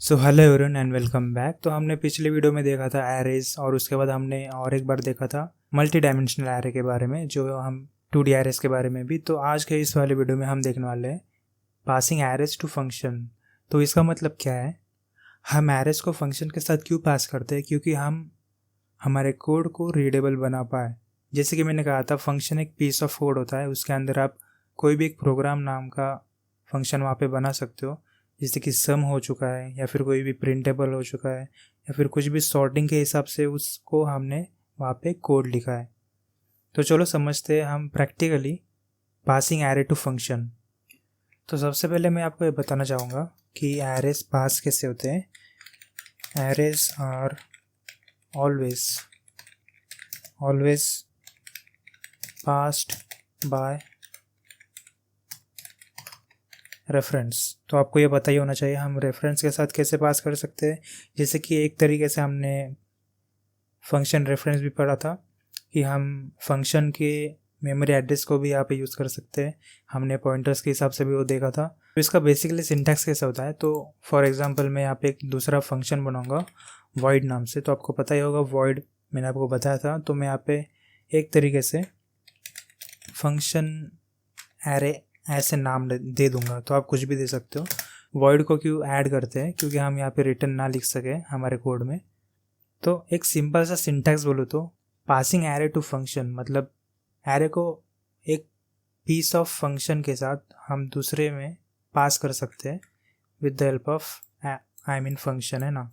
So hello everyone and welcome back. तो हमने पिछले वीडियो में देखा था एरेज और उसके बाद हमने और एक बार देखा था मल्टी डायमेंशनल एरे के बारे में, जो हम 2D एरेज के बारे में भी। तो आज के इस वाले वीडियो में हम देखने वाले हैं पासिंग एरेज टू फंक्शन। तो इसका मतलब क्या है, हम एरेज को फंक्शन के साथ क्यों पास करते हैं? क्योंकि हम हमारे कोड को रीडेबल बना पाए। जैसे कि मैंने कहा था, फंक्शन एक पीस ऑफ कोड होता है, उसके अंदर आप कोई भी एक प्रोग्राम नाम का फंक्शन वहाँ पे बना सकते हो। जैसे कि सम हो चुका है, या फिर कोई भी प्रिंटेबल हो चुका है, या फिर कुछ भी सॉर्टिंग के हिसाब से उसको हमने वहाँ पे कोड लिखा है। तो चलो समझते हैं हम practically passing array to function. तो सबसे पहले मैं आपको ये बताना चाहूँगा कि एरेज पास कैसे होते हैं। Arrays are always passed by reference. तो आपको ये पता ही होना चाहिए हम रेफरेंस के साथ कैसे पास कर सकते हैं। जैसे कि एक तरीके से हमने फंक्शन रेफरेंस भी पढ़ा था कि हम फंक्शन के मेमोरी एड्रेस को भी यहाँ पे यूज़ कर सकते हैं। हमने पॉइंटर्स के हिसाब से भी वो देखा था। तो इसका बेसिकली सिंटैक्स कैसा होता है, तो फॉर एग्जांपल मैं यहाँ पे एक दूसरा फंक्शन बनाऊंगा void नाम से। तो आपको पता ही होगा void मैंने आपको बताया था। तो मैं यहाँ पे एक तरीके से फंक्शन एरे ऐसे नाम दे दूंगा, तो आप कुछ भी दे सकते हो। void को क्यों ऐड करते हैं? क्योंकि हम यहाँ पे रिटर्न ना लिख सके हमारे कोड में। तो एक सिंपल सा सिंटैक्स बोलो तो पासिंग एरे टू फंक्शन मतलब एरे को एक पीस ऑफ फंक्शन के साथ हम दूसरे में पास कर सकते हैं with the help of function, है ना।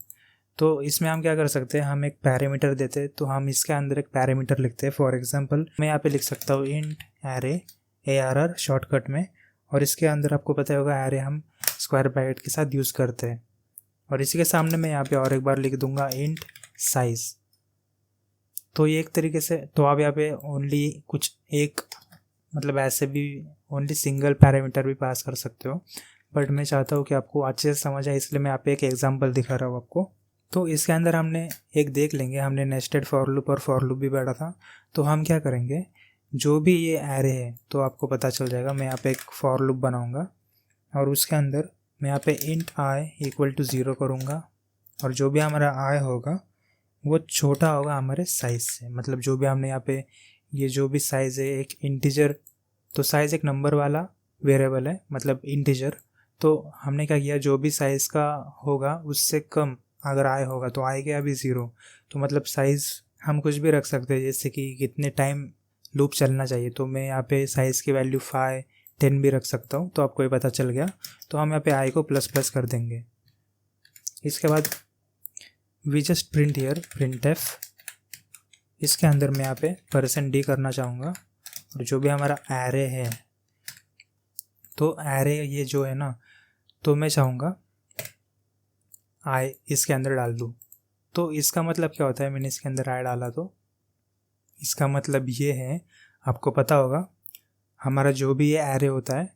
तो इसमें हम क्या कर सकते हैं, हम एक पैरामीटर देते हैं, तो हम इसके अंदर एक पैरामीटर लिखते हैं। फॉर एग्जांपल मैं यहाँ पे लिख सकता हूँ इंट एरे ARR शॉर्टकट में, और इसके अंदर आपको पता होगा एरे हम स्क्वायर ब्रैकेट के साथ यूज़ करते हैं। और इसी के सामने मैं यहाँ पे और एक बार लिख दूंगा इंट साइज। तो ये एक तरीके से, तो आप यहाँ पे ओनली कुछ एक मतलब ऐसे भी ओनली सिंगल पैरामीटर भी पास कर सकते हो, बट मैं चाहता हूँ कि आपको अच्छे से समझ आए, इसलिए मैं यहाँ पे एक एग्जांपल दिखा रहा हूँ आपको। तो इसके अंदर हमने एक देख लेंगे, हमने नेस्टेड फॉर लूप और फॉर लूप भी पढ़ा था। तो हम क्या करेंगे, जो भी ये एरे है तो आपको पता चल जाएगा। मैं यहाँ पे एक फॉर लूप बनाऊँगा और उसके अंदर मैं यहाँ पे इंट आई इक्वल टू 0 करूँगा, और जो भी हमारा आई होगा वो छोटा होगा हमारे साइज़ से। मतलब जो भी हमने यहाँ पे ये जो भी साइज़ है एक इंटीजर, तो साइज़ एक नंबर वाला वेरिएबल है मतलब इंटीजर। तो हमने क्या किया, जो भी साइज़ का होगा उससे कम अगर आय होगा तो आय गया अभी 0। तो मतलब साइज़ हम कुछ भी रख सकते हैं, जैसे कि कितने टाइम लूप चलना चाहिए। तो मैं यहाँ पे साइज़ की वैल्यू 5 10 भी रख सकता हूँ। तो आपको ये पता चल गया। तो हम यहाँ पे आई को प्लस कर देंगे। इसके बाद we just print here printf. इसके अंदर मैं यहाँ पे %d करना चाहूँगा, और जो भी हमारा एरे है, तो एरे ये जो है ना, तो मैं चाहूँगा आई इसके अंदर डाल दूँ। तो इसका मतलब क्या होता है, मैंने इसके अंदर आई डाला तो इसका मतलब ये है, आपको पता होगा हमारा जो भी ये एरे होता है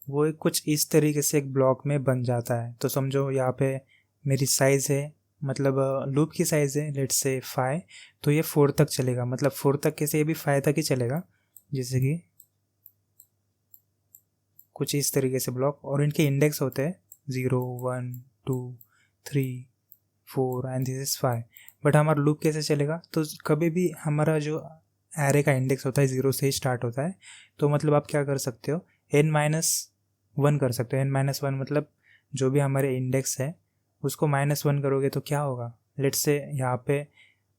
वो कुछ इस तरीके से एक ब्लॉक में बन जाता है। तो समझो यहाँ पे मेरी साइज़ है, मतलब लूप की साइज़ है लेट्स से 5, तो ये 4 तक चलेगा। मतलब 4 तक कैसे, ये भी 5 तक ही चलेगा। जैसे कि कुछ इस तरीके से ब्लॉक, और इनके इंडेक्स होते हैं 0 1 2 3 4 एंड दिस इज़ 5। बट हमारा लूप कैसे चलेगा, तो कभी भी हमारा जो एरे का इंडेक्स होता है 0 से ही स्टार्ट होता है। तो मतलब आप क्या कर सकते हो, n-1 कर सकते हो। n-1 मतलब जो भी हमारे इंडेक्स है उसको -1 करोगे तो क्या होगा, लेट्स से यहाँ पे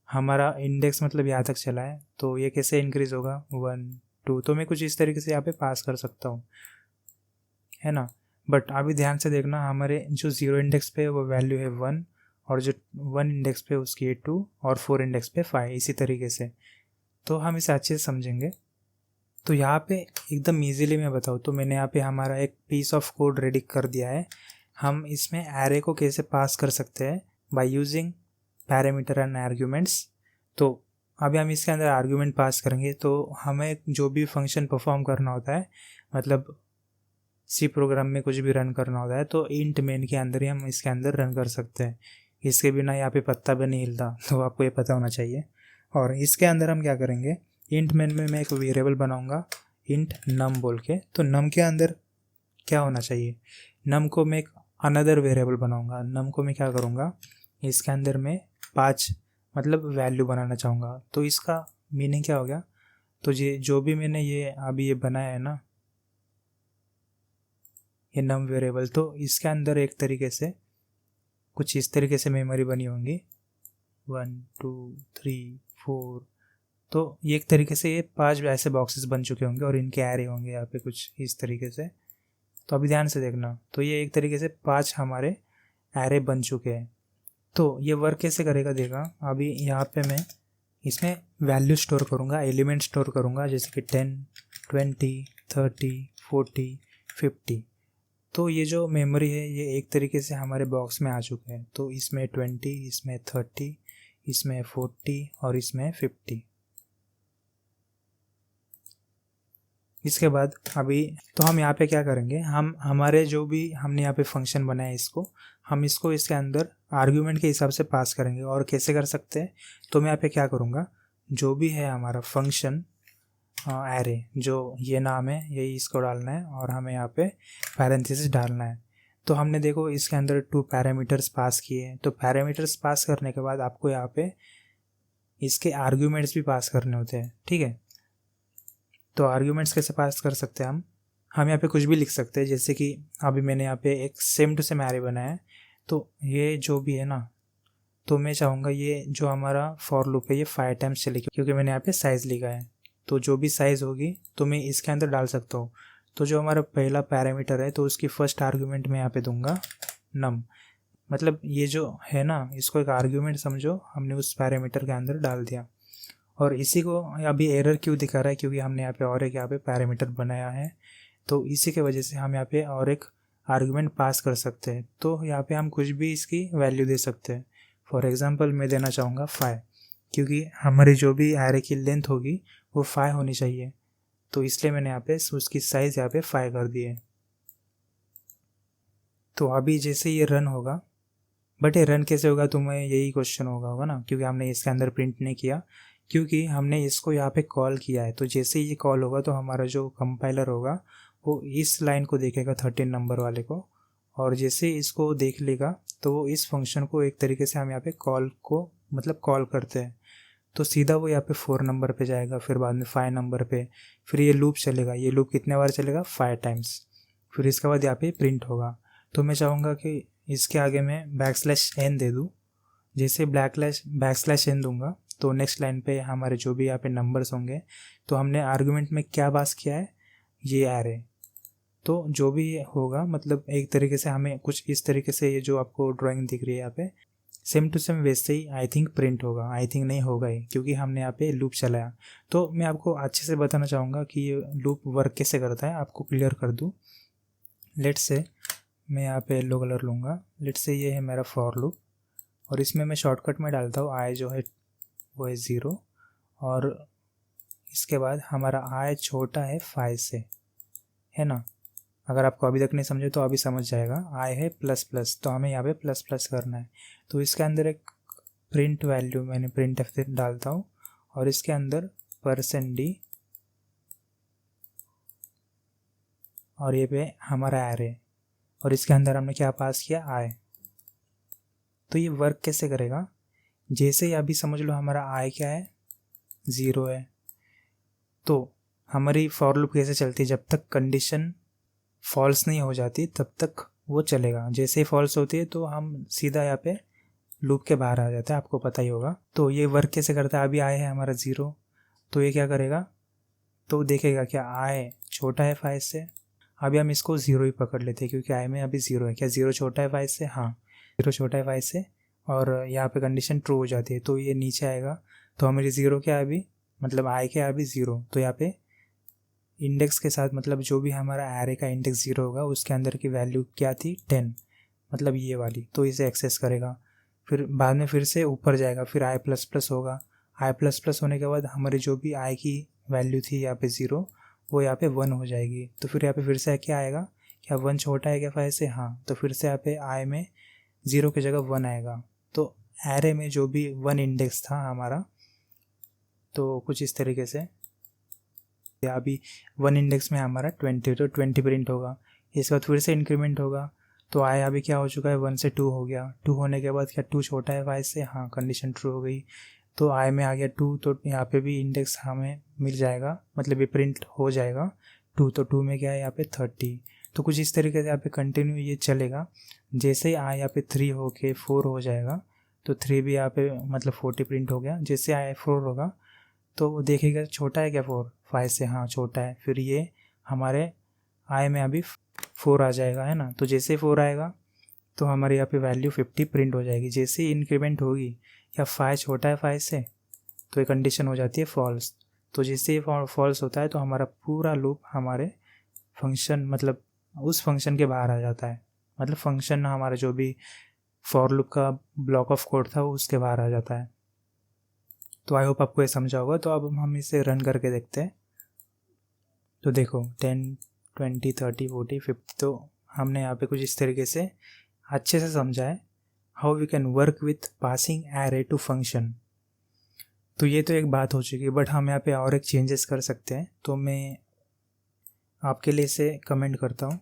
हमारा इंडेक्स मतलब यहाँ तक चला है, तो ये कैसे इंक्रीज़ होगा 1 2। तो मैं कुछ इस तरीके से यहाँ पे पास कर सकता हूँ, है ना। बट अभी ध्यान से देखना, हमारे जो 0 इंडेक्स पे वो वैल्यू है 1, और जो 1 इंडेक्स पे उसकी है 2, और 4 इंडेक्स पे 5, इसी तरीके से। तो हम इसे अच्छे से समझेंगे। तो यहाँ पे एकदम इजीली मैं बताऊँ तो मैंने यहाँ पे हमारा एक पीस ऑफ कोड रेडी कर दिया है। हम इसमें एरे को कैसे पास कर सकते हैं, by using parameter and arguments. तो अभी हम इसके अंदर आर्ग्यूमेंट पास करेंगे, तो हमें जो भी फंक्शन परफॉर्म करना होता है, मतलब सी प्रोग्राम में कुछ भी रन करना होता है, तो इंट मेन के अंदर ही हम इसके अंदर रन कर सकते हैं। इसके बिना यहाँ पे पत्ता भी नहीं हिलता, तो आपको ये पता होना चाहिए। और इसके अंदर हम क्या करेंगे, इंट मेन में मैं एक वेरिएबल बनाऊंगा इंट नम बोल के। तो नम के अंदर क्या होना चाहिए, नम को मैं एक अनदर वेरिएबल बनाऊंगा। नम को मैं क्या करूंगा, इसके अंदर मैं 5 मतलब वैल्यू बनाना चाहूँगा। तो इसका मीनिंग क्या हो गया, तो ये जो भी मैंने ये अभी ये बनाया है ना, ये नम वेरिएबल, तो इसके अंदर एक तरीके से कुछ इस तरीके से मेमोरी बनी होंगी 1 2 3 4। तो ये एक तरीके से ये 5 ऐसे बॉक्सेस बन चुके होंगे और इनके एरे होंगे यहाँ पे कुछ इस तरीके से। तो अभी ध्यान से देखना, तो ये एक तरीके से 5 हमारे एरे बन चुके हैं। तो ये वर्क कैसे करेगा देखा, अभी यहाँ पे मैं इसमें वैल्यू स्टोर करूँगा, एलिमेंट स्टोर करूँगा, जैसे कि 10 20 30 40 50। तो ये जो मेमोरी है ये एक तरीके से हमारे बॉक्स में आ चुके हैं। तो इसमें 20, इसमें 30, इसमें 40 और इसमें 50। इसके बाद अभी तो हम यहाँ पे क्या करेंगे, हम हमारे जो भी हमने यहाँ पे फंक्शन बनाया इसको, हम इसको इसके अंदर आर्ग्यूमेंट के हिसाब से पास करेंगे। और कैसे कर सकते हैं, तो मैं यहाँ पे क्या करूँगा, जो भी है हमारा फंक्शन एरे, जो ये नाम है यही इसको डालना है और हमें यहाँ पे पैरेंथेसिस डालना है। तो हमने देखो इसके अंदर 2 पैरामीटर्स पास किए हैं। तो पैरामीटर्स पास करने के बाद आपको यहाँ पे इसके आर्ग्यूमेंट्स भी पास करने होते हैं, ठीक है। तो आर्ग्यूमेंट्स कैसे पास कर सकते हैं हम यहाँ पे कुछ भी लिख सकते हैं, जैसे कि अभी मैंने यहाँ पे एक सेम टू सेम एरे बनाया है। तो ये जो भी है ना, तो मैं चाहूँगा ये जो हमारा फॉर लूप है ये 5 टाइम्स चले, क्योंकि मैंने यहाँ पे साइज़ लिखा है। तो जो भी साइज़ होगी तो मैं इसके अंदर डाल सकता हूँ। तो जो हमारा पहला पैरामीटर है तो उसकी फर्स्ट आर्ग्यूमेंट मैं यहाँ पे दूंगा नम। मतलब ये जो है ना, इसको एक आर्ग्यूमेंट समझो, हमने उस पैरामीटर के अंदर डाल दिया। और इसी को अभी एरर क्यों दिखा रहा है, क्योंकि हमने यहाँ पे और एक यहाँ पे पैरामीटर बनाया है। तो इसी के वजह से हम यहाँ पे और एक आर्ग्यूमेंट पास कर सकते हैं। तो यहाँ पे हम कुछ भी इसकी वैल्यू दे सकते हैं। फॉर एग्जांपल मैं देना चाहूँगा 5, क्योंकि हमारी जो भी एरे की लेंथ होगी वो 5 होनी चाहिए। तो इसलिए मैंने यहाँ पे उसकी साइज़ यहाँ पे 5 कर दी है। तो अभी जैसे ये रन होगा, बट ये रन कैसे होगा, तुम्हें यही क्वेश्चन होगा ना, क्योंकि हमने इसके अंदर प्रिंट नहीं किया, क्योंकि हमने इसको यहाँ पे कॉल किया है। तो जैसे ही ये कॉल होगा तो हमारा जो कंपाइलर होगा वो इस लाइन को देखेगा 13 नंबर वाले को, और जैसे इसको देख लेगा तो वो इस फंक्शन को एक तरीके से हम यहाँ पे कॉल को मतलब कॉल करते हैं। तो सीधा वो यहाँ पे 4 नंबर पे जाएगा, फिर बाद में 5 नंबर पे, फिर ये लूप चलेगा। ये लूप कितने बार चलेगा, 5 टाइम्स। फिर इसके बाद यहाँ पे प्रिंट होगा। तो मैं चाहूँगा कि इसके आगे मैं \n दे दूँ। जैसे \n दूंगा तो नेक्स्ट लाइन पे हमारे जो भी यहाँ पे नंबर्स होंगे, तो हमने आर्गुमेंट में क्या पास किया है, ये एरे। तो जो भी होगा मतलब एक तरीके से हमें कुछ इस तरीके से, ये जो आपको ड्राइंग दिख रही है यहाँ पे सेम टू सेम वैसे ही आई थिंक प्रिंट होगा। आई थिंक नहीं होगा ही, क्योंकि हमने यहाँ पे लूप चलाया। तो मैं आपको अच्छे से बताना चाहूँगा कि ये लूप वर्क कैसे करता है, आपको क्लियर कर दूँ। लेट से मैं यहाँ पे येलो कलर लूँगा। लेट से ये है मेरा फॉर लूप, और इसमें मैं शॉर्टकट में डालता हूँ आई जो है वो है 0, और इसके बाद हमारा आई छोटा है 5 से, है ना। अगर आपको अभी तक नहीं समझे तो अभी समझ जाएगा। आई है ++, तो हमें यहाँ पे ++ करना है। तो इसके अंदर एक प्रिंट वैल्यू मैंने प्रिंट एफ डालता हूँ, और इसके अंदर %d, और ये पे हमारा एरे, और इसके अंदर हमने क्या पास किया, आई। तो ये वर्क कैसे करेगा, जैसे ही अभी समझ लो हमारा आई क्या है, 0 है। तो हमारी फॉर लूप कैसे चलती है, जब तक कंडीशन फॉल्स नहीं हो जाती तब तक वो चलेगा। जैसे ही फॉल्स होती है तो हम सीधा यहाँ पे लूप के बाहर आ जाता है, आपको पता ही होगा। तो ये वर्क कैसे करता है, अभी आए है हमारा 0, तो ये क्या करेगा, तो देखेगा क्या आए छोटा है 5 से। अभी हम इसको 0 ही पकड़ लेते हैं, क्योंकि आई में अभी 0 है। क्या 0 छोटा है 5 से, हाँ 0 छोटा है 5 से, और यहाँ पे कंडीशन ट्रू हो जाती है। तो ये नीचे आएगा, तो हमारी 0 क्या है अभी, मतलब आई क्या है अभी 0। तो यहाँ पे इंडेक्स के साथ, मतलब जो भी हमारा एरे का इंडेक्स 0 होगा उसके अंदर की वैल्यू क्या थी, 10, मतलब ये वाली। तो इसे एक्सेस करेगा, फिर बाद में फिर से ऊपर जाएगा, फिर i++ होगा। i++ होने के बाद हमारी जो भी i की वैल्यू थी यहाँ पे 0, वो यहाँ पे 1 हो जाएगी। तो फिर यहाँ पे फिर से क्या आएगा, क्या 1 छोटा है क्या 5 से, हाँ। तो फिर से यहाँ पे i में 0 की जगह 1 आएगा। तो एरे में जो भी 1 इंडेक्स था हमारा, तो कुछ इस तरीके से अभी 1 इंडेक्स में हमारा 20, तो 20 प्रिंट होगा। इसके बाद फिर से इंक्रीमेंट होगा, तो आई अभी क्या हो चुका है 1 से 2 हो गया। 2 होने के बाद क्या 2 छोटा है 5 से, हाँ कंडीशन ट्रू हो गई, तो आई में आ गया 2, तो यहाँ पे भी इंडेक्स हमें मिल जाएगा, मतलब ये प्रिंट हो जाएगा 2, तो 2 में क्या है यहाँ पे 30। तो कुछ इस तरीके से यहाँ पे कंटिन्यू ये चलेगा। जैसे ही आई यहाँ पे 3 हो के 4 हो जाएगा, तो 3 भी यहाँ पे मतलब 40 प्रिंट हो गया। जैसे आई 4 होगा तो वो देखेगा छोटा है क्या 4 5 से, हाँ छोटा है, फिर ये हमारे आई में अभी 4 आ जाएगा, है ना। तो जैसे 4 आएगा तो हमारे यहाँ पे वैल्यू 50 प्रिंट हो जाएगी। जैसे ही इंक्रीमेंट होगी या 5 छोटा है 5 से, तो ये कंडीशन हो जाती है फॉल्स। तो जैसे ही फॉल्स होता है तो हमारा पूरा लूप हमारे फंक्शन मतलब उस फंक्शन के बाहर आ जाता है, मतलब फंक्शन हमारा जो भी फॉर लूप का ब्लॉक ऑफ कोड था वो उसके बाहर आ जाता है। तो आई होप आपको ये समझा होगा। तो अब हम इसे रन करके देखते हैं। तो देखो 10 20 30 40 50, तो हमने यहाँ पे कुछ इस तरीके से अच्छे से समझा है how we can work with passing array to function. तो ये तो एक बात हो चुकी है, बट हम यहाँ पे और एक चेंजेस कर सकते हैं। तो मैं आपके लिए इसे कमेंट करता हूँ।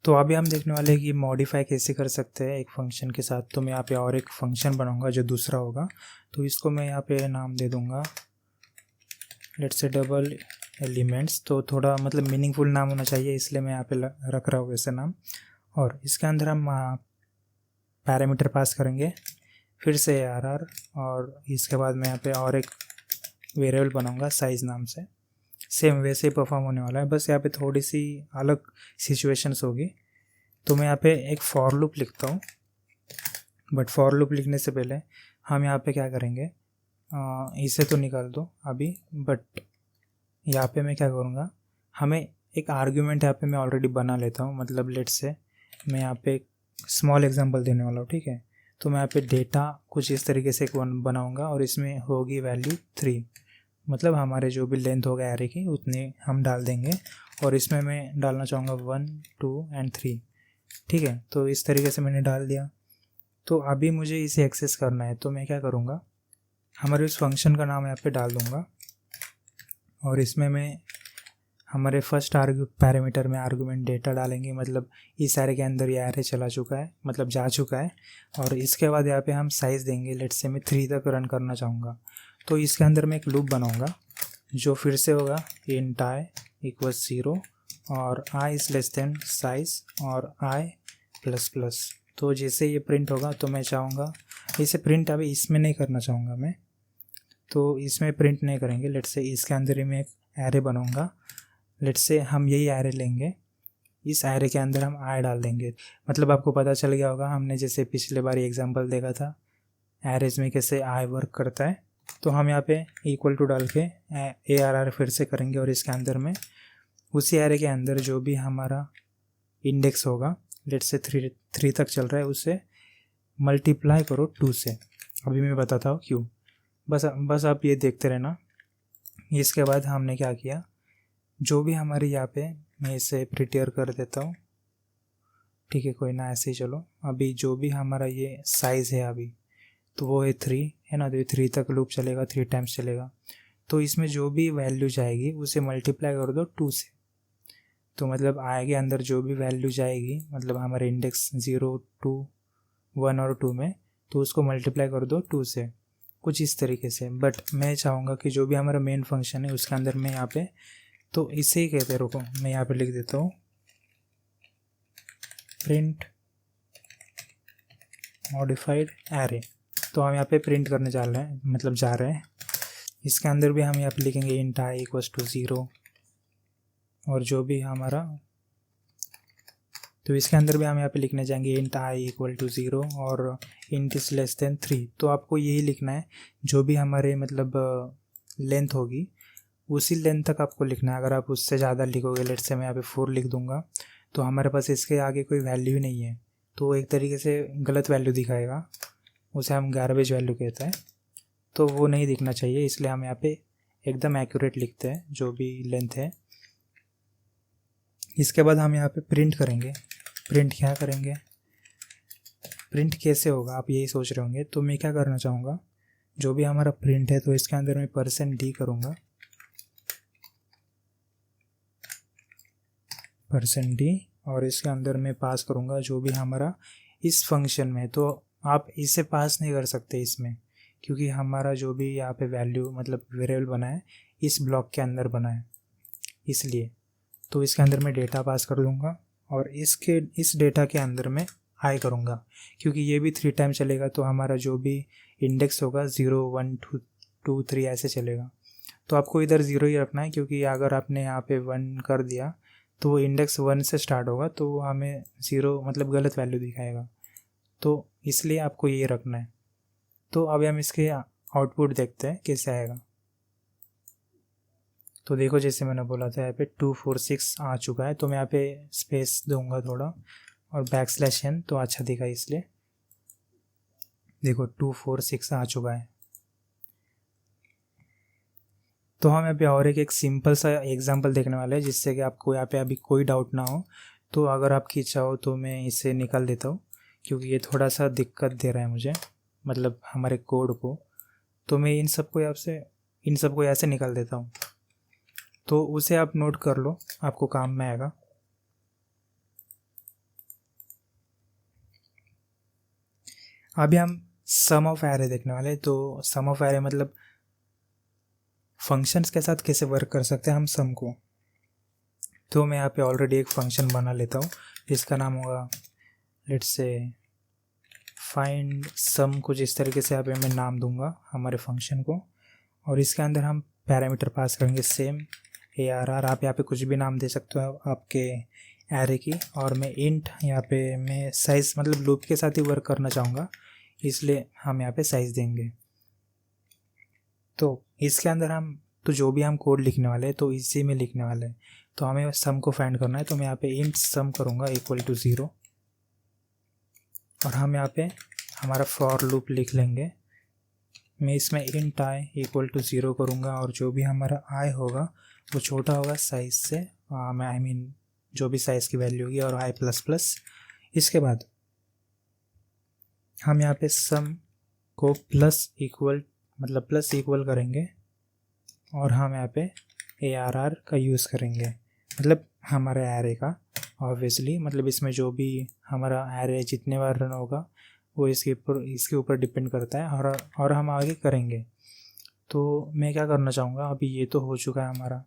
तो अभी हम देखने वाले हैं कि मॉडिफाई कैसे कर सकते हैं एक फंक्शन के साथ। तो मैं यहाँ पे और एक फंक्शन बनाऊंगा जो दूसरा होगा, तो इसको मैं यहाँ पे नाम दे दूंगा लेट्स से डबल एलिमेंट्स। तो थोड़ा मतलब मीनिंगफुल नाम होना चाहिए, इसलिए मैं यहाँ पे रख रहा हूँ वैसे नाम। और इसके अंदर हम पैरामीटर पास करेंगे, फिर से ARR, और इसके बाद मैं यहाँ पे और एक वेरिएबल बनाऊंगा साइज नाम से। सेम वैसे ही परफॉर्म होने वाला है, बस यहाँ पे थोड़ी सी अलग सिचुएशंस होगी। तो मैं यहाँ पे एक फॉर लूप लिखता हूँ, बट फॉर लूप लिखने से पहले हम यहाँ पे क्या करेंगे, इसे तो निकाल दो अभी, बट यहाँ पे मैं क्या करूँगा, हमें एक आर्ग्यूमेंट यहाँ पे मैं ऑलरेडी बना लेता हूँ। मतलब लेट्स से मैं यहाँ पे एक स्मॉल एग्जांपल देने वाला हूँ, ठीक है। तो मैं यहाँ पे डेटा कुछ इस तरीके से बनाऊँगा और इसमें होगी वैल्यू 3, मतलब हमारे जो भी लेंथ होगा एरे की उतने हम डाल देंगे, और इसमें मैं डालना चाहूँगा 1 2 एंड 3, ठीक है। तो इस तरीके से मैंने डाल दिया। तो अभी मुझे इसे एक्सेस करना है, तो मैं क्या करूँगा, हमारे उस फंक्शन का नाम यहाँ पे डाल दूँगा, और इसमें मैं हमारे फर्स्ट पैरामीटर में आर्गूमेंट डेटा डालेंगे, मतलब इस एरे के अंदर ये एरे चला चुका है, मतलब जा चुका है। और इसके बाद यहाँ पे हम साइज़ देंगे, लेट्स से मैं 3 तक रन करना चाहूँगा। तो इसके अंदर मैं एक लूप बनाऊँगा जो फिर से होगा इंट आई इक्वल्स 0 और I is less than size और आई प्लस प्लस। तो जैसे ये प्रिंट होगा तो मैं चाहूँगा इसे प्रिंट अभी इसमें नहीं करना चाहूँगा मैं, तो इसमें प्रिंट नहीं करेंगे। लेट्स से इसके अंदर ही मैं एक एरे बनाऊँगा, लेट्स से हम यही एरे लेंगे, इस एरे के अंदर हम आई डाल देंगे। मतलब आपको पता चल गया होगा, हमने जैसे पिछले बार एग्जांपल देखा था एरेज में कैसे आई वर्क करता है। तो हम यहाँ पे इक्वल टू डाल के ARR फिर से करेंगे, और इसके अंदर में उसी एरे के अंदर जो भी हमारा इंडेक्स होगा, लेट्स से 3 तक चल रहा है, उसे मल्टीप्लाई करो 2 से। अभी मैं बताता हूँ क्यों, बस आप ये देखते रहना। इसके बाद हमने क्या किया, जो भी हमारे यहाँ पे, मैं इसे प्रिटेयर कर देता हूँ, ठीक है, कोई ना, ऐसे ही चलो। अभी जो भी हमारा ये साइज़ है अभी, तो वो है 3, है ना। तो ये 3 तक लूप चलेगा, 3 टाइम्स चलेगा। तो इसमें जो भी वैल्यू जाएगी उसे मल्टीप्लाई कर दो 2 से। तो मतलब आई के अंदर जो भी वैल्यू जाएगी, मतलब हमारे इंडेक्स 0 2 1 और 2 में, तो उसको मल्टीप्लाई कर दो 2 से, कुछ इस तरीके से। बट मैं चाहूँगा कि जो भी हमारा मेन फंक्शन है उसके अंदर मैं यहाँ पे, तो इसे ही कहते हैं, रुको मैं यहाँ पे लिख देता हूँ प्रिंट मॉडिफाइड एरे। तो हम यहाँ पे प्रिंट करने जा रहे हैं, मतलब जा रहे हैं। इसके अंदर भी हम यहाँ पे लिखेंगे इंट आई इक्वल्स टू 0, और जो भी हमारा, तो इसके अंदर भी हम यहाँ पे लिखने जाएंगे इंट आई इक्वल टू 0 और इंट इज लेस देन 3। तो आपको यही लिखना है, जो भी हमारे मतलब लेंथ होगी उसी लेंथ तक आपको लिखना है। अगर आप उससे ज़्यादा लिखोगे, लेट्स से मैं यहाँ पे 4 लिख दूंगा, तो हमारे पास इसके आगे कोई वैल्यू ही नहीं है, तो एक तरीके से गलत वैल्यू दिखाएगा, उसे हम गार्बेज वैल्यू कहते हैं। तो वो नहीं दिखना चाहिए, इसलिए हम यहाँ पे एकदम एक्यूरेट लिखते हैं जो भी लेंथ है। इसके बाद हम यहाँ पे प्रिंट करेंगे। प्रिंट क्या करेंगे, प्रिंट कैसे होगा आप यही सोच रहे होंगे। तो मैं क्या करना चाहूँगा, जो भी हमारा प्रिंट है तो इसके अंदर मैं %d करूँगा, %d और इसके अंदर मैं पास करूँगा जो भी हमारा इस फंक्शन में। तो आप इसे पास नहीं कर सकते इसमें, क्योंकि हमारा जो भी यहाँ पे वैल्यू मतलब वेरिएबल बना है इस ब्लॉक के अंदर बना है, इसलिए तो इसके अंदर मैं डेटा पास कर दूँगा और इस डेटा के अंदर मैं आई करूँगा, क्योंकि ये भी 3 टाइम चलेगा। तो हमारा जो भी इंडेक्स होगा 0 1 2 3 ऐसे चलेगा। तो आपको इधर 0 ही रखना है, क्योंकि अगर आपने यहाँ पे 1 कर दिया तो वो इंडेक्स 1 से स्टार्ट होगा, तो हमें 0 मतलब गलत वैल्यू दिखाएगा। तो इसलिए आपको ये रखना है। तो अभी हम इसके आउटपुट देखते हैं कैसे आएगा। तो देखो, जैसे मैंने बोला था यहाँ पे 246 आ चुका है, तो मैं यहाँ पे स्पेस दूंगा थोड़ा और \n, तो अच्छा दिखा इसलिए। देखो 246 आ चुका है। तो हम यहाँ पे और एक सिंपल सा एग्जांपल देखने वाले हैं, जिससे कि आपको यहाँ पे अभी कोई डाउट ना हो। तो अगर आपकी इच्छा हो तो मैं इसे निकाल देता हूँ, क्योंकि ये थोड़ा सा दिक्कत दे रहा है मुझे, मतलब हमारे कोड को। तो मैं इन सबको यहाँ से निकाल देता हूँ। तो उसे आप नोट कर लो, आपको काम में आएगा। अभी हम सम ऑफ एरे देखने वाले हैं। तो सम ऑफ एरे मतलब फंक्शंस के साथ कैसे वर्क कर सकते हैं हम सम को। तो मैं यहाँ पे ऑलरेडी एक फंक्शन बना लेता हूँ, जिसका नाम होगा लेट्स से फाइंड सम। कुछ इस तरीके से यहाँ पे मैं नाम दूंगा हमारे फंक्शन को, और इसके अंदर हम पैरामीटर पास करेंगे सेम ARR। आप यहाँ पे कुछ भी नाम दे सकते हो आपके एरे की। और मैं इंट यहाँ पे मैं साइज़ मतलब लूप के साथ ही वर्क करना चाहूँगा, इसलिए हम यहाँ पे साइज़ देंगे। तो इसके अंदर हम तो जो भी हम कोड लिखने वाले हैं तो इसी में लिखने वाले हैं। तो हमें सम को फाइंड करना है, तो मैं यहाँ पे इंट सम करूँगा = 0, और हम यहाँ पे हमारा फॉर लूप लिख लेंगे। मैं इसमें इंट i = 0 करूँगा, और जो भी हमारा i होगा वो छोटा होगा साइज से, आई मीन जो भी साइज़ की वैल्यू होगी, और i++। इसके बाद हम यहाँ पे सम को प्लस इक्वल करेंगे, और हम यहाँ पे ARR का यूज़ करेंगे, मतलब हमारे एरे का ऑब्वियसली। मतलब इसमें जो भी हमारा एरे जितने बार रन होगा वो इसके ऊपर डिपेंड करता है, और हम आगे करेंगे। तो मैं क्या करना चाहूँगा, अभी ये तो हो चुका है हमारा,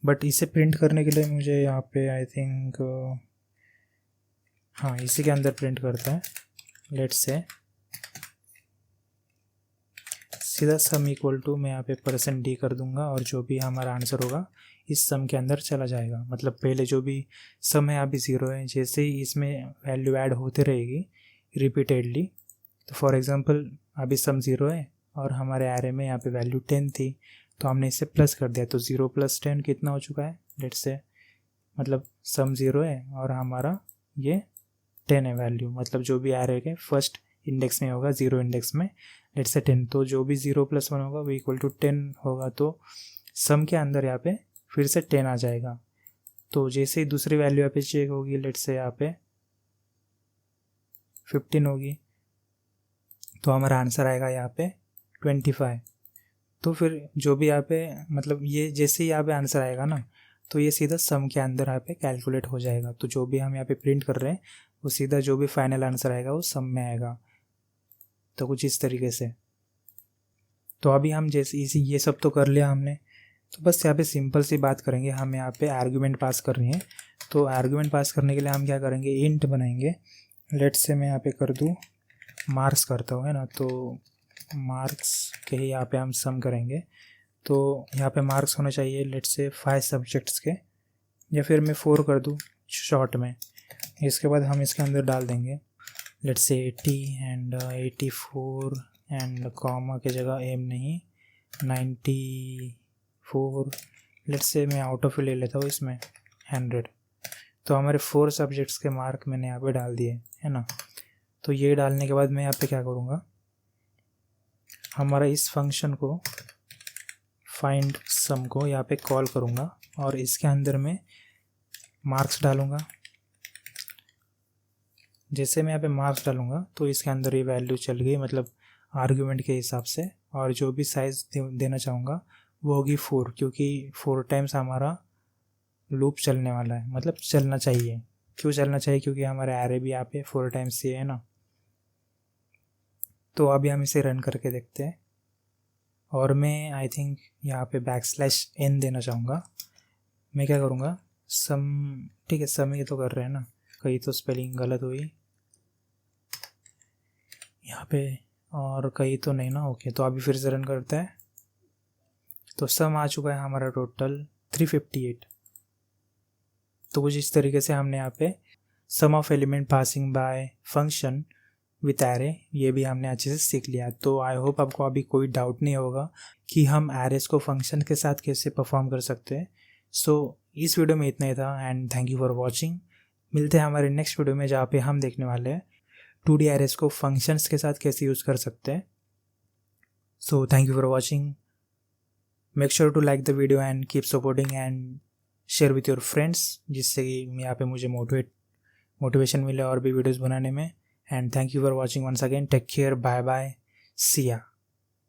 बट इसे प्रिंट करने के लिए मुझे यहाँ पे आई थिंक हाँ इसी के अंदर प्रिंट करता है। लेट्स से सीधा सम = मैं यहाँ पे %d कर दूंगा, और जो भी हमारा आंसर होगा इस सम के अंदर चला जाएगा। मतलब पहले जो भी सम है अभी 0 है, जैसे ही इसमें वैल्यू ऐड होते रहेगी रिपीटेडली। तो फॉर एग्जांपल अभी सम 0 है और हमारे एरे में यहाँ पे वैल्यू 10 थी, तो हमने इसे प्लस कर दिया, तो 0 + 10 कितना हो चुका है। लेट्स से मतलब सम 0 है और हमारा ये 10 है वैल्यू, मतलब जो भी एरे के फर्स्ट इंडेक्स में होगा 0 इंडेक्स में लेट्स से 10, तो जो भी 0 + 1 होगा वो = 10 होगा। तो सम के अंदर यहाँ पे फिर से 10 आ जाएगा। तो जैसे ही दूसरी वैल्यू यहाँ पे चेक होगी, लेट्स से यहाँ पे 15 होगी, तो हमारा आंसर आएगा यहाँ पे 25। तो फिर जो भी यहाँ पे मतलब ये जैसे ही यहाँ पे आंसर आएगा ना, तो ये सीधा सम के अंदर यहाँ पे कैलकुलेट हो जाएगा। तो जो भी हम यहाँ पे प्रिंट कर रहे हैं वो सीधा जो भी फाइनल आंसर आएगा वो सम में आएगा। तो कुछ इस तरीके से। तो अभी हम जैसे इसी ये सब तो कर लिया हमने, तो बस यहाँ पे सिंपल सी बात करेंगे। हम यहाँ पे आर्गुमेंट पास करनी है, तो आर्गुमेंट पास करने के लिए हम क्या करेंगे, इंट बनाएंगे। लेट्स से मैं यहाँ पे कर दूँ मार्क्स करता हूँ, है ना। तो मार्क्स के ही यहाँ पे हम सम करेंगे। तो यहाँ पे मार्क्स होने चाहिए लेट्स से 5 सब्जेक्ट्स के, या फिर मैं 4 कर दूँ शॉर्ट में। इसके बाद हम इसके अंदर डाल देंगे let's say 80 and 84 and comma की जगह एम नहीं 94। लेट्स से मैं आउट ऑफ ले लेता हूँ इसमें 100। तो हमारे 4 सब्जेक्ट्स के मार्क मैंने यहाँ पे डाल दिए, है ना। तो ये डालने के बाद मैं यहाँ पे क्या करूँगा, हमारा इस फंक्शन को फाइंड सम को यहाँ पे कॉल करूँगा, और इसके अंदर मैं मार्क्स डालूँगा। जैसे मैं यहाँ पे मार्क्स डालूँगा तो इसके अंदर ये वैल्यू चल गई, मतलब आर्गुमेंट के हिसाब से। और जो भी साइज़ देना चाहूँगा वो होगी 4, क्योंकि 4 टाइम्स हमारा लूप चलने वाला है, मतलब चलना चाहिए। क्यों चलना चाहिए? क्योंकि हमारा एरे भी यहाँ पे 4 टाइम्स ये है ना। तो अभी हम इसे रन करके देखते हैं, और मैं आई थिंक यहाँ पे \n देना चाहूँगा। मैं क्या करूँगा, सम, ठीक है सम ही तो कर रहे हैं ना, कहीं तो स्पेलिंग गलत हुई यहाँ पे, और कहीं तो नहीं ना। ओके, तो अभी फिर से रन करते हैं। तो सम आ चुका है हमारा टोटल 358। तो कुछ इस तरीके से हमने यहाँ पे sum of element passing by function with array, ये भी हमने अच्छे से सीख लिया। तो आई होप आपको अभी कोई डाउट नहीं होगा कि हम एरेस को फंक्शन के साथ कैसे परफॉर्म कर सकते हैं। सो इस वीडियो में इतना ही था, and thank you for watching. मिलते हैं हमारे नेक्स्ट वीडियो में, जहाँ पे हम देखने वाले हैं 2D एरेस को फंक्शंस के साथ कैसे यूज़ कर सकते हैं। So thank you for watching. Make sure to like the video and keep supporting and share with your friends, जिससे कि यहाँ पे मुझे मोटिवेशन मिले और भी वीडियोज़ बनाने में। And thank you for watching once again. Take care. Bye bye. See ya.